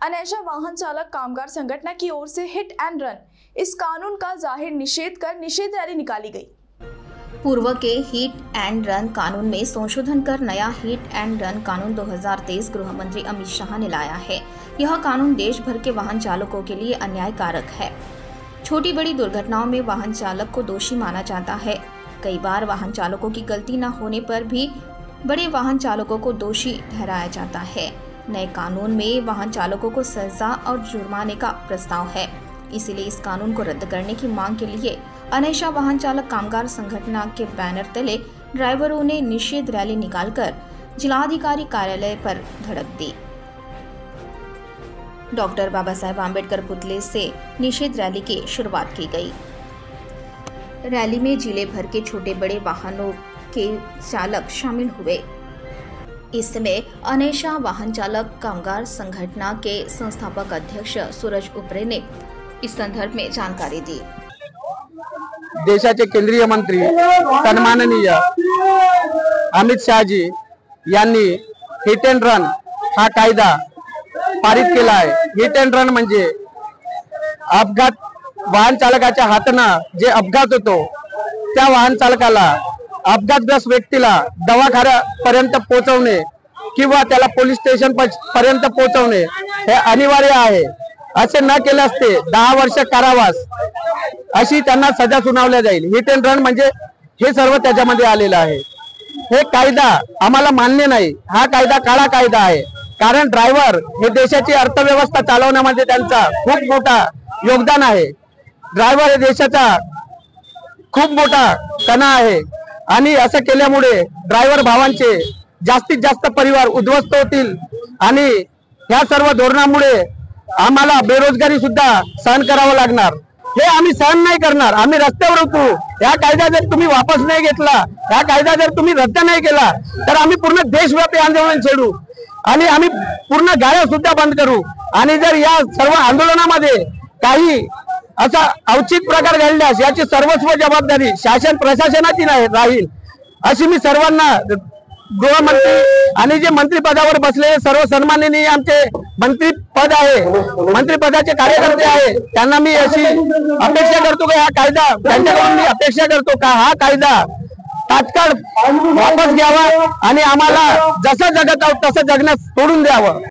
अनेशा वाहन चालक कामगार संगठन की ओर से हिट एंड रन इस कानून का जाहिर निषेध कर निषेध रैली निकाली गई। पूर्व के हिट एंड रन कानून में संशोधन कर नया हिट एंड रन कानून 2023 गृह मंत्री अमित शाह ने लाया है। यह कानून देश भर के वाहन चालकों के लिए अन्यायकारक है। छोटी बड़ी दुर्घटनाओं में वाहन चालक को दोषी माना जाता है। कई बार वाहन चालकों की गलती न होने पर भी बड़े वाहन चालकों को दोषी ठहराया जाता है। नए कानून में वाहन चालकों को सजा और जुर्माने का प्रस्ताव है। इसीलिए इस कानून को रद्द करने की मांग के लिए अनेशा वाहन चालक कामगार संगठन के बैनर तले ड्राइवरों ने निषेध रैली निकालकर जिलाधिकारी कार्यालय पर धड़क दी। डॉक्टर बाबा साहेब आम्बेडकर पुतले से निषेध रैली की शुरुआत की गई। रैली में जिले भर के छोटे बड़े वाहनों के चालक शामिल हुए। इसमें अनेशा वाहन चालक कामगार संगठन के संस्थापक अध्यक्ष सूरज उपरे ने इस संदर्भ में जानकारी दी। देशाचे केंद्रीय मंत्री सन्माननीय अमित शाहजी यांनी हिट अँड रन हा कायदा पारित केला आहे। हिट अँड रन म्हणजे अपघात वाहन चालकाच्या हाताने जे अपघात होतो त्या वाहन चालकाला अपघातग्रस्त व्यक्तीला दवाखान्यापर्यंत पोहोचवणे किंवा त्याला पोलीस स्टेशन पर्यंत पोहोचवणे हे अनिवार्य आहे। असे न केल्यास ते 10 वर्ष कारावास अशी त्यांना सजा सुनावल्या जाईल। हिट अँड रन म्हणजे हे सर्व त्याच्यामध्ये आलेलं आहे। हे कायदा आम्हाला मान्य नाही। हा कायदा काळा कायदा आहे, कारण ड्रायव्हर हे देशाची अर्थव्यवस्था चालवण्यामध्ये त्यांचा खूप मोठा योगदान आहे। ड्रायव्हर हे देशाचा खूप मोठा कणा आहे आणि असं केल्यामुळे ड्रायव्हर भावांचे जास्तीत जास्त परिवार उद्ध्वस्त होतील आणि या सर्व धोरणामुळे आम्हाला बेरोजगारी सुद्धा सहन करावं लागणार। हे आम्ही सहन नाही करणार। आम्ही रस्त्यावर उतरू। या कायदा जर तुम्ही वापस नाही घेतला, या कायदा जर तुम्ही रद्द नाही केला तर आम्ही पूर्ण देशव्यापी आंदोलन छेडू आणि आम्ही पूर्ण गाड्या सुद्धा बंद करू। आणि जर या सर्व आंदोलनामध्ये काही असा औचित प्रकार घडल्यास याची सर्वस्व जबाबदारी शासन प्रशासनाची राहील अशी मी सर्वांना गृहमंत्री आणि जे मंत्रिपदावर बसलेले सर्व सन्माननीय आमचे मंत्रिपद आहे, मंत्रिपदाचे कार्यकर्ते आहे, त्यांना मी अशी अपेक्षा करतो की हा कायदा त्यांच्याकडून मी अपेक्षा करतो का हा कायदा तात्काळ वापस घ्यावा आणि आम्हाला जसं जगत आहोत तसं जगण्यास सोडून द्यावं।